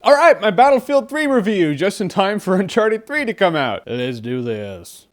Alright, my Battlefield 3 review, just in time for Uncharted 3 to come out. Let's do this.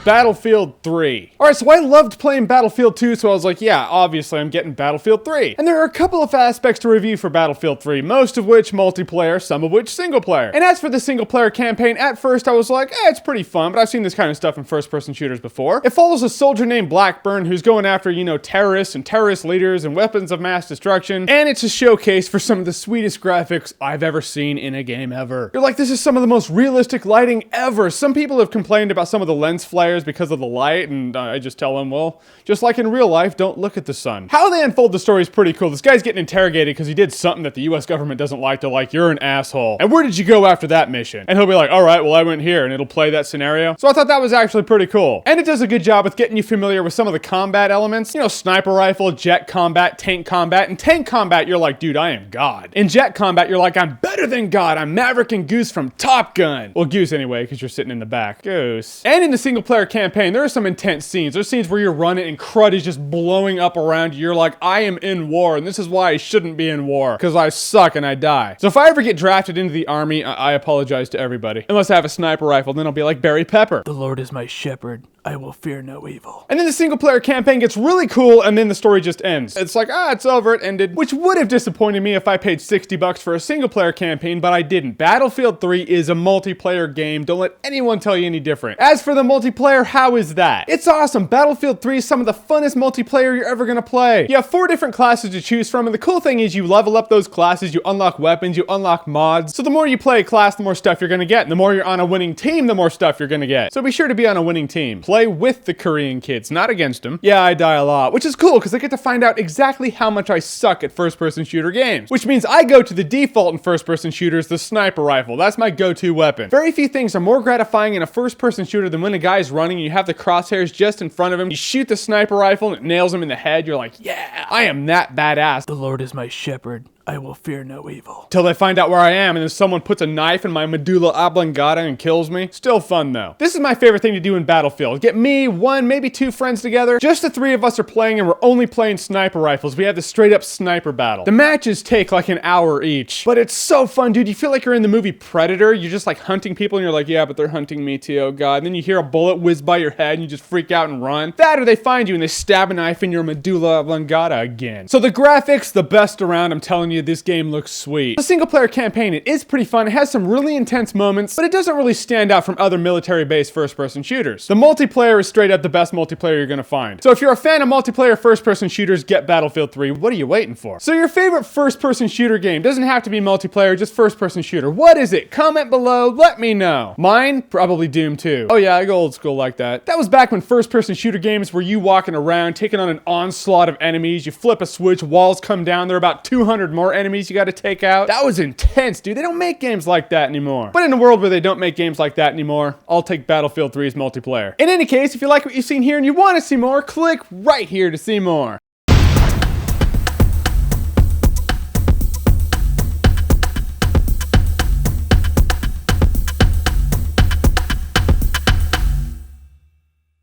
Battlefield 3. Alright, so I loved playing Battlefield 2, so I was like, yeah, obviously I'm getting Battlefield 3. And there are a couple of aspects to review for Battlefield 3, most of which multiplayer, some of which single player. And as for the single player campaign, at first I was like, it's pretty fun, but I've seen this kind of stuff in first-person shooters before. It follows a soldier named Blackburn who's going after, terrorists and terrorist leaders and weapons of mass destruction, and it's a showcase for some of the sweetest graphics I've ever seen in a game ever. You're like, this is some of the most realistic lighting ever. Some people have complained about some of the lens flares because of the light, and I just tell them, well, just like in real life, don't look at the sun. How they unfold the story is pretty cool. This guy's getting interrogated because he did something that the US government doesn't like. They're like, you're an asshole. And where did you go after that mission? And he'll be like, all right, well, I went here, and it'll play that scenario. So I thought that was actually pretty cool. And it does a good job with getting you familiar with some of the combat elements. Sniper rifle, jet combat, tank combat. In tank combat, you're like, dude, I am God. In jet combat, you're like, I'm better than God. I'm Maverick and Goose from Top Gun. Well, Goose anyway, because you're sitting in the back. Goose. And in the single player campaign, there are some intense scenes. There's scenes where you're running and crud is just blowing up around you. You're like, I am in war, and this is why I shouldn't be in war, because I suck and I die. So if I ever get drafted into the army, I apologize to everybody. Unless I have a sniper rifle, then I'll be like Barry Pepper. The Lord is my shepherd. I will fear no evil. And then the single player campaign gets really cool, and then the story just ends. It's like, it's over, it ended. Which would have disappointed me if I paid $60 for a single player campaign, but I didn't. Battlefield 3 is a multiplayer game. Don't let anyone tell you any different. As for the multiplayer, how is that? It's awesome. Battlefield 3 is some of the funnest multiplayer you're ever gonna play. You have 4 different classes to choose from, and the cool thing is you level up those classes, you unlock weapons, you unlock mods. So the more you play a class, the more stuff you're gonna get. And the more you're on a winning team, the more stuff you're gonna get. So be sure to be on a winning team. Play with the Korean kids, not against them. Yeah, I die a lot, which is cool because I get to find out exactly how much I suck at first-person shooter games. Which means I go to the default in first-person shooters, the sniper rifle. That's my go-to weapon. Very few things are more gratifying in a first-person shooter than when a guy's running and you have the crosshairs just in front of him. You shoot the sniper rifle and it nails him in the head. You're like, yeah, I am that badass. The Lord is my shepherd. I will fear no evil. Till they find out where I am, and then someone puts a knife in my medulla oblongata and kills me. Still fun though. This is my favorite thing to do in Battlefield. Get me, 1, maybe 2 friends together. Just the 3 of us are playing, and we're only playing sniper rifles. We have the straight up sniper battle. The matches take like an hour each, but it's so fun, dude. You feel like you're in the movie Predator. You're just like hunting people, and you're like, yeah, but they're hunting me too, oh god. And then you hear a bullet whiz by your head, and you just freak out and run. That, or they find you and they stab a knife in your medulla oblongata again. So the graphics, the best around. I'm telling you, this game looks sweet. The single player campaign, it is pretty fun. It has some really intense moments, but it doesn't really stand out from other military-based first-person shooters. The multiplayer is straight up the best multiplayer you're gonna find. So if you're a fan of multiplayer first-person shooters, get Battlefield 3. What are you waiting for? So your favorite first-person shooter game doesn't have to be multiplayer, just first-person shooter. What is it? Comment below, let me know. Mine? Probably Doom 2. Oh yeah, I go old school like that. That was back when first-person shooter games were you walking around, taking on an onslaught of enemies. You flip a switch, walls come down, there are about 200 more enemies you got to take out. That was intense, dude. They don't make games like that anymore. But in a world where they don't make games like that anymore, I'll take Battlefield 3's multiplayer. In any case, if you like what you've seen here and you want to see more, click right here to see more.